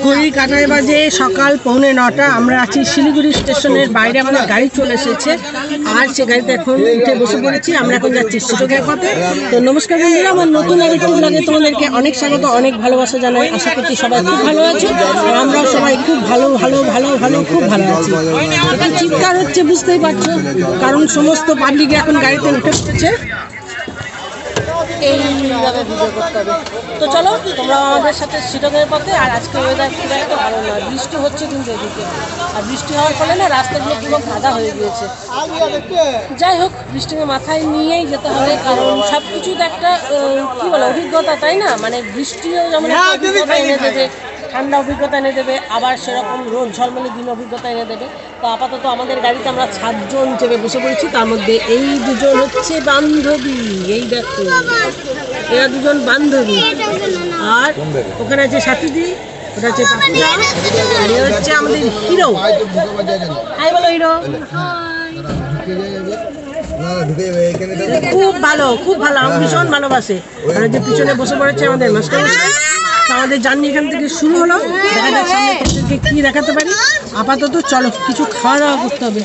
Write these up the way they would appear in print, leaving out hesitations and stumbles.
ঘড়ির কাঁটায় বাজে সকাল 8:45। আমরা আছি শিলিগুড়ি স্টেশনের বাইরে, আমাদের গাড়ি চলে এসেছে আর সে গাড়িতে এখন উঠে বসে পড়েছি। আমরা এখন যাচ্ছি শিলংয়ের পথে। তো নমস্কার বন্ধুরা, আমার নতুন আরেকটি ব্লগে তোমাদেরকে অনেক স্বাগত, অনেক ভালোবাসা জানাই। আশা করছি সবাই খুব ভালো আছে, আমরাও সবাই খুব ভালো খুব ভালো আছি। এখন চিৎকার হচ্ছে, বুঝতেই পারছো, কারণ সমস্ত পাবলিক এখন গাড়িতে উঠে পড়েছে। এই জায়গায় ভিডিও করতে হবে। তো চলো তোমরা আমাদের সাথে শিলংয়ের পথে। আর আজকে ওয়েদার খুব একটা ভালো নয়, বৃষ্টি হচ্ছে কিন্তু এদিকে। আর বৃষ্টি হওয়ার ফলে না রাস্তাগুলো পুরো কাদা হয়ে গিয়েছে। যাই হোক, বৃষ্টিকে মাথায় নিয়েই যেতে হবে, কারণ সব কিছুই তো একটা কী বলে অভিজ্ঞতা, তাই না? মানে বৃষ্টিও যেমন অভিজ্ঞতা এনে দেবে, ঠান্ডা অভিজ্ঞতা এনে দেবে, আবার সেরকম রোদ ঝলমলে দিন অভিজ্ঞতা এনে দেবে। তো আপাতত আমাদের গাড়িতে আমরা 7 জন চেপে বসে পড়েছি। তার মধ্যে এই দুজন হচ্ছে বান্ধবী, এই দেখো এরা দুজন বান্ধবী। আর ওখানে আছে সাথীদি, ওটা হচ্ছে পাপুদা, আর এ হচ্ছে আমাদের হিরো। হাই বলো হিরো। খুব ভালো আমি ভীষণ ভালোবাসে। আর যে পিছনে বসে পড়েছে আমাদের মাস্টার। আমাদের জার্নি এখান থেকে শুরু হলো, দেখা যাক সামনে কি দেখাতে পারি। আপাতত চলো কিছু খাওয়া দাওয়া করতে হবে।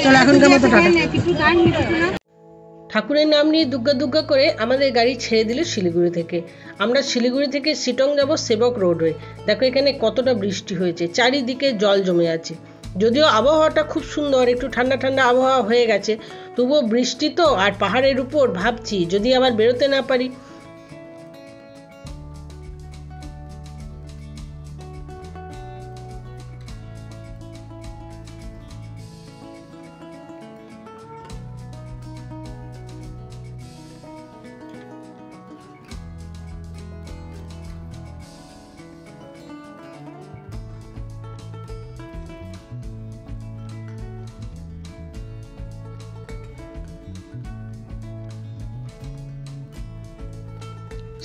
চলো এখনকার মতো টাটা। ঠাকুরের নাম নিয়ে দুগ্গা দুগ্গা করে আমাদের গাড়ি ছেড়ে দিল শিলিগুড়ি থেকে। আমরা শিলিগুড়ি থেকে শিটং যাব সেবক রোড হয়ে। দেখো এখানে কতটা বৃষ্টি হয়েছে, চারিদিকে জল জমে আছে। যদিও আবহাওয়াটা খুব সুন্দর, একটু ঠান্ডা ঠান্ডা আবহাওয়া হয়ে গেছে, তবুও বৃষ্টি তো। আর পাহাড়ের উপর ভাবছি যদি আবার বেরোতে না পারি।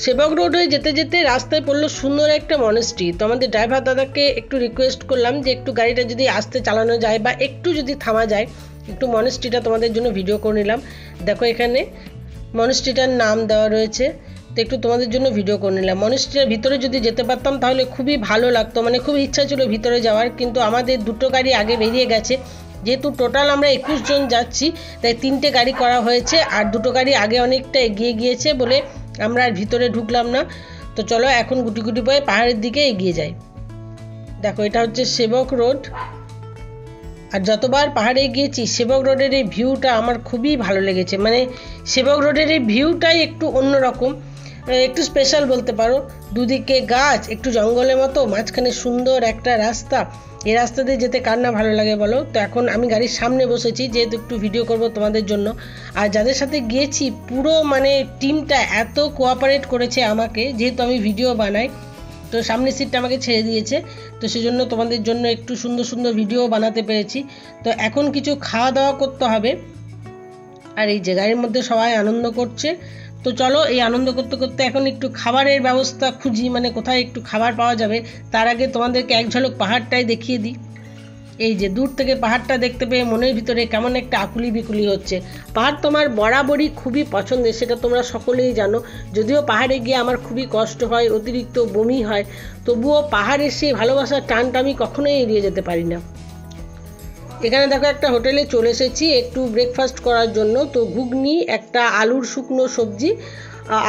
সেবক রোড হয়ে যেতে যেতে রাস্তায় পড়লো সুন্দর একটা মনেস্ট্রি। তো আমাদের ড্রাইভার দাদাকে একটু রিকোয়েস্ট করলাম যে একটু গাড়িটা যদি আস্তে চালানো যায় বা একটু যদি থামা যায়, একটু মনেস্ট্রিটা তোমাদের জন্য ভিডিও করে নিলাম। দেখো এখানে মনেস্ট্রিটার নাম দেওয়া রয়েছে, তো একটু তোমাদের জন্য ভিডিও করে নিলাম। মনেস্ট্রির ভিতরে যদি যেতে পারতাম তাহলে খুবই ভালো লাগতো, মানে খুব ইচ্ছা ছিল ভিতরে যাওয়ার, কিন্তু আমাদের দুটো গাড়ি আগে বেরিয়ে গেছে। যেহেতু টোটাল আমরা 21 জন যাচ্ছি, তাই 3টে গাড়ি করা হয়েছে, আর দুটো গাড়ি আগে অনেকটা এগিয়ে গিয়েছে বলে আমরা আর ভিতরে ঢুকলাম না। তো চলো এখন গুটি গুটি পায়ে পাহাড়ের দিকে এগিয়ে যাই। দেখো এটা হচ্ছে সেবক রোড। আর যতবার পাহাড়ে গিয়েছি সেবক রোডের এই ভিউটা আমার খুবই ভালো লেগেছে। মানে সেবক রোডের এই ভিউটাই একটু অন্যরকম, একটু স্পেশাল বলতে পারো। দুদিকে গাছ, একটু জঙ্গলের মতো, মাঝখানে সুন্দর একটা রাস্তা। এই রাস্তা দিয়ে যেতে কার না ভালো লাগে বলো? তো এখন আমি গাড়ির সামনে বসেছি, যেহেতু একটু ভিডিও করব তোমাদের জন্য। আর যাদের সাথে গিয়েছি পুরো মানে টিমটা এত কোঅপারেট করেছে আমাকে, যেহেতু আমি ভিডিও বানাই, তো সামনের সিটটা আমাকে ছেড়ে দিয়েছে। তো সেজন্য তোমাদের জন্য একটু সুন্দর সুন্দর ভিডিও বানাতে পেরেছি। তো এখন কিছু খাওয়া দাওয়া করতে হবে। আর এই যে গাড়ির মধ্যে সবাই আনন্দ করছে। তো চলো এই আনন্দ করতে করতে এখন একটু খাবারের ব্যবস্থা খুঁজি, মানে কোথায় একটু খাবার পাওয়া যাবে। তার আগে তোমাদেরকে এক ঝলক পাহাড়টাই দেখিয়ে দিই। এই যে দূর থেকে পাহাড়টা দেখতে পেয়ে মনের ভিতরে কেমন একটা আকুলি বিকুলি হচ্ছে। পাহাড় তোমার বরাবরই খুবই পছন্দের, সেটা তোমরা সকলেই জানো। যদিও পাহাড়ে গিয়ে আমার খুবই কষ্ট হয়, অতিরিক্ত বমি হয়, তবুও পাহাড়ের সেই ভালোবাসার টানটা আমি কখনোই এড়িয়ে যেতে পারি না। এখানে দেখো একটা হোটেলে চলে এসেছি একটু ব্রেকফাস্ট করার জন্য। তো ঘুগনি, একটা আলুর শুকনো সবজি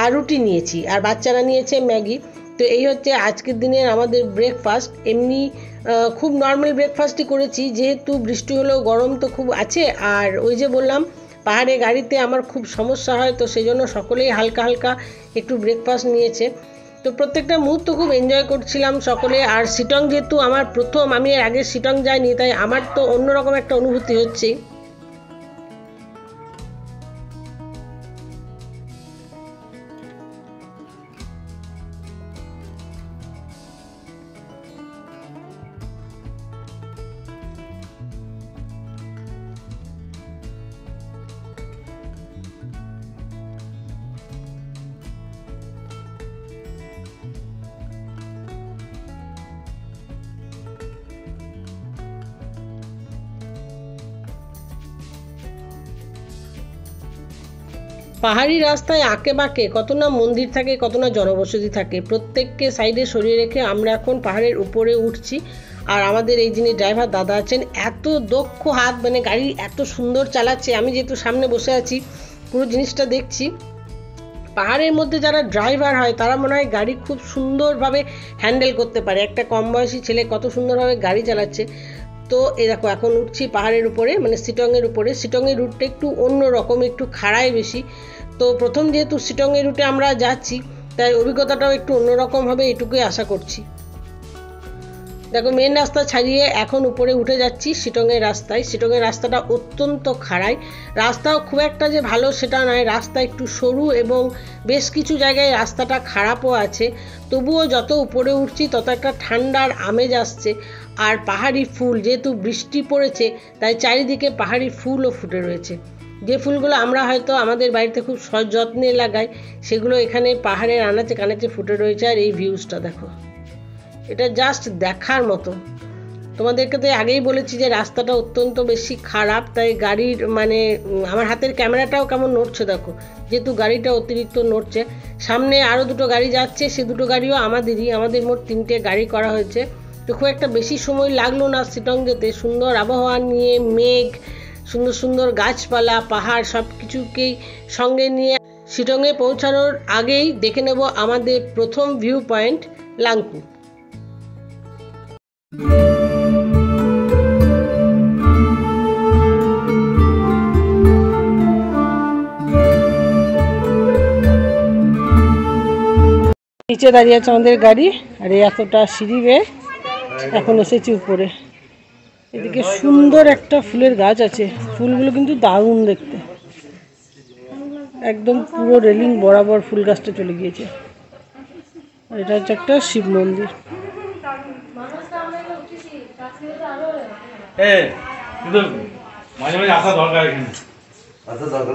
আর রুটি নিয়েছি, আর বাচ্চারা নিয়েছে ম্যাগি। তো এই হচ্ছে আজকের দিনের আমাদের ব্রেকফাস্ট। এমনি খুব নর্মাল ব্রেকফাস্টই করেছি, যেহেতু বৃষ্টি হলেও গরম তো খুব আছে। আর ওই যে বললাম পাহাড়ে গাড়িতে আমার খুব সমস্যা হয়, তো সেই জন্য সকলেই হালকা হালকা একটু ব্রেকফাস্ট নিয়েছে। তো প্রত্যেকটা মুহূর্ত খুব এনজয় করছিলাম সকলে। আর শিটং যেহেতু আমার প্রথম, আমি এর আগে শিটং যাইনি, তাই আমার তো অন্যরকম একটা অনুভূতি হচ্ছে। পাহাড়ি রাস্তায় আঁকে বাঁকে কত না মন্দির থাকে, কত না জনবসতি থাকে। প্রত্যেককে সাইডে সরিয়ে রেখে আমরা এখন পাহাড়ের উপরে উঠছি। আর আমাদের এই যিনি ড্রাইভার দাদা আছেন, এত দক্ষ হাত, মানে গাড়ি এত সুন্দর চালাচ্ছে। আমি যেহেতু সামনে বসে আছি, পুরো জিনিসটা দেখছি। পাহাড়ের মধ্যে যারা ড্রাইভার হয় তারা মনে হয় গাড়ি খুব সুন্দরভাবে হ্যান্ডেল করতে পারে। একটা কম বয়সী ছেলে কত সুন্দরভাবে গাড়ি চালাচ্ছে। তো এই দেখো এখন উঠছি পাহাড়ের উপরে, মানে শিটংয়ের উপরে। শিটংয়ের রুটটা একটু অন্য রকম, একটু খাড়াই বেশি। তো প্রথম যেহেতু শিটংয়ের রুটে আমরা যাচ্ছি, তাই অভিজ্ঞতাটাও একটু অন্যরকম হবে, এটুকুই আশা করছি। দেখো মেন রাস্তা ছাড়িয়ে এখন উপরে উঠে যাচ্ছি শিটংয়ের রাস্তায়। শিটংয়ের রাস্তাটা অত্যন্ত খাড়াই। রাস্তাও খুব একটা যে ভালো সেটা নয়, রাস্তা একটু সরু এবং বেশ কিছু জায়গায় রাস্তাটা খারাপও আছে। তবুও যত উপরে উঠছি তত একটা ঠান্ডার আমেজ আসছে। আর পাহাড়ি ফুল, যেহেতু বৃষ্টি পড়েছে তাই চারিদিকে পাহাড়ি ফুলও ফুটে রয়েছে। যে ফুলগুলো আমরা হয়তো আমাদের বাড়িতে খুব সযত্নে লাগাই, সেগুলো এখানে পাহাড়ের আনাচে কানাচে ফুটে রয়েছে। আর এই ভিউজটা দেখো, এটা জাস্ট দেখার মতো। তোমাদেরকে তো আগেই বলেছি যে রাস্তাটা অত্যন্ত বেশি খারাপ, তাই গাড়ির মানে আমার হাতের ক্যামেরাটাও কেমন নড়ছে দেখো, যেহেতু গাড়িটা অতিরিক্ত নড়ছে। সামনে আরও দুটো গাড়ি যাচ্ছে, সে দুটো গাড়িও আমাদেরই। আমাদের মোট 3টে গাড়ি করা হয়েছে। তো খুব একটা বেশি সময় লাগলো না শিটং যেতে। সুন্দর আবহাওয়া নিয়ে, মেঘ, সুন্দর সুন্দর গাছপালা, পাহাড় সব কিছুকেই সঙ্গে নিয়ে শিটংয়ে পৌঁছানোর আগেই দেখে নেব আমাদের প্রথম ভিউ পয়েন্ট লাংকু। নিচে দাঁড়িয়ে আছে আমাদের গাড়ি, আর এই এতটা সিঁড়ি বেয়ে এখন এসেছি উপরে। এদিকে সুন্দর একটা ফুলের গাছ আছে, ফুলগুলো কিন্তু দারুণ দেখতে। একদম পুরো রেলিং বরাবর ফুল গাছটা চলে গিয়েছে। আর এটা হচ্ছে একটা শিব মন্দির। মাঝে মাঝে আসা দরকার, এখানে আসা দরকার।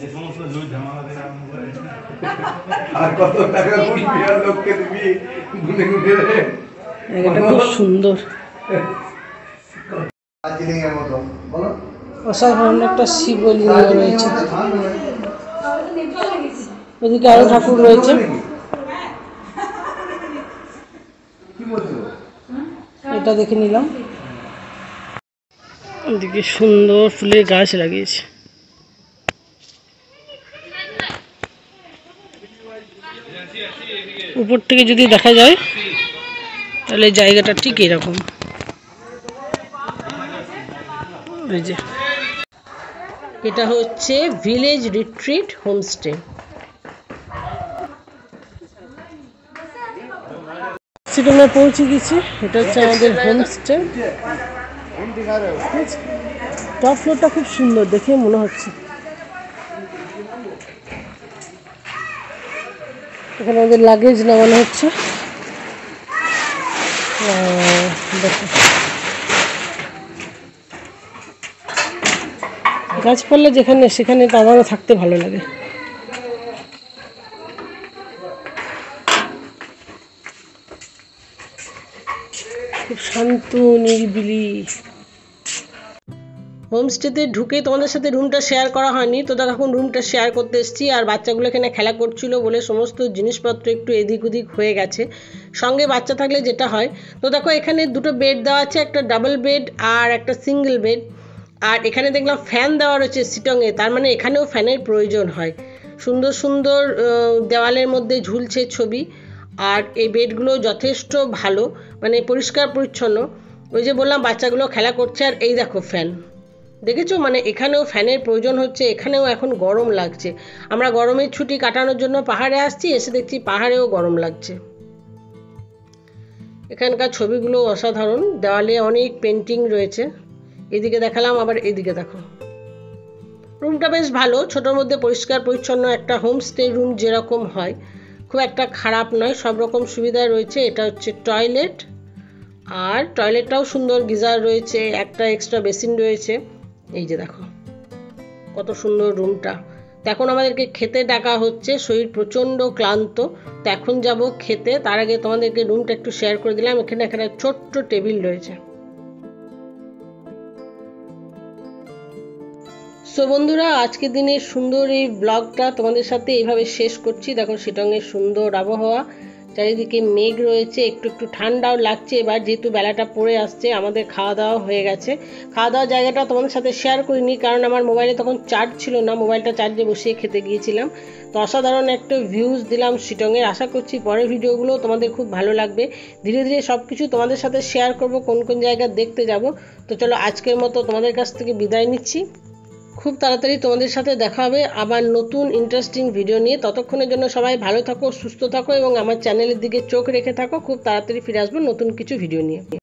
এই সমস্ত জুই ঝামেলা থেকে আর কত টাকা বুঝবি আর লোককে দিবি গুনে গুনে রে। এটা খুব সুন্দর, অসাধারণ একটা শিবলিঙ্গ রয়েছে। ওদিকে আরো ঠাকুর রয়েছে। এটা দেখে নিলাম। ওদিকে সুন্দর ফুলের গাছ লাগিয়েছে। উপর থেকে যদি দেখা যায় তাহলে জায়গাটা ঠিক এরকম। এই যে এটা হচ্ছে ভিলেজ রিট্রিট হোমস্টে। শিটংয়ে পৌঁছে গেছি। এটা হচ্ছে আমাদের হোমস্টে। টপ ফ্লোরটা খুব সুন্দর দেখে মনে হচ্ছে। এখানে আমাদের লাগেজ নামানো হচ্ছে। গাছপালা যেখানে সেখানে তো আমারও থাকতে ভালো লাগে। খুব শান্ত নিরিবিলি। হোমস্টেতে ঢুকে তোমাদের সাথে রুমটা শেয়ার করা হয়নি, তো দেখো এখন রুমটা শেয়ার করতে এসেছি। আর বাচ্চাগুলো এখানে খেলা করছিল বলে সমস্ত জিনিসপত্র একটু এদিক ওদিক হয়ে গেছে। সঙ্গে বাচ্চা থাকলে যেটা হয়, তো দেখো এখানে দুটো বেড দেওয়া আছে, একটা ডাবল বেড আর একটা সিঙ্গেল বেড। আর এখানে দেখলাম ফ্যান দেওয়া রয়েছে শিটংয়ে, তার মানে এখানেও ফ্যানের প্রয়োজন হয়। সুন্দর সুন্দর দেওয়ালের মধ্যে ঝুলছে ছবি। আর এই বেডগুলো যথেষ্ট ভালো, মানে পরিষ্কার পরিচ্ছন্ন। ওই যে বললাম বাচ্চাগুলো খেলা করছে। আর এই দেখো ফ্যান দেখেছো, মানে এখানেও ফ্যানের প্রয়োজন হচ্ছে। এখানেও এখন গরম লাগছে। আমরা গরমের ছুটি কাটানোর জন্য পাহাড়ে আসছি, এসে দেখছি পাহাড়েও গরম লাগছে। এখানকার ছবিগুলো অসাধারণ, দেওয়ালে অনেক পেন্টিং রয়েছে। এদিকে দেখালাম, আবার এদিকে দেখো। রুমটা বেশ ভালো, ছোটোর মধ্যে পরিষ্কার পরিচ্ছন্ন একটা হোমস্টে রুম যেরকম হয়, খুব একটা খারাপ নয়। সব রকম সুবিধা রয়েছে। এটা হচ্ছে টয়লেট, আর টয়লেটটাও সুন্দর, গিজার রয়েছে, একটা এক্সট্রা বেসিন রয়েছে। এই যে দেখো কত সুন্দর রুমটা। তো এখন আমাদেরকে খেতে ডাকা হচ্ছে, শরীর প্রচণ্ড ক্লান্ত। তো এখন যাব খেতে। তার আগে তোমাদেরকে রুমটা একটু শেয়ার করে দিলাম। এখানে একটা ছোট্ট টেবিল রয়েছে। সো বন্ধুরা, আজকের দিনের সুন্দর এই ব্লগটা তোমাদের সাথে এইভাবে শেষ করছি। দেখো শিলংয়ের সুন্দর আবহাওয়া, চারিদিকে মেঘ রয়েছে, একটু একটু ঠান্ডাও লাগছে। এবার যেহেতু বেলাটা পড়ে আসছে, আমাদের খাওয়া দাওয়া হয়ে গেছে। খাওয়া দাওয়ার জায়গাটা তোমাদের সাথে শেয়ার করিনি, কারণ আমার মোবাইলে তখন চার্জ ছিল না, মোবাইলটা চার্জে বসিয়ে খেতে গিয়েছিলাম। তো অসাধারণ একটা ভিউজ দিলাম শিলংয়ের। আশা করছি পরের ভিডিওগুলো তোমাদের খুব ভালো লাগবে। ধীরে ধীরে সব কিছু তোমাদের সাথে শেয়ার করব, কোন কোন জায়গা দেখতে যাব। তো চলো আজকের মতো তোমাদের কাছ থেকে বিদায় নিচ্ছি। খুব তাড়াতাড়ি তোমাদের সাথে দেখা হবে আবার নতুন ইন্টারেস্টিং ভিডিও নিয়ে। ততক্ষণের জন্য সবাই ভালো থাকো, সুস্থ থাকো এবং আমার চ্যানেলের দিকে চোখ রেখে থাকো। খুব তাড়াতাড়ি ফিরে আসবো নতুন কিছু ভিডিও নিয়ে।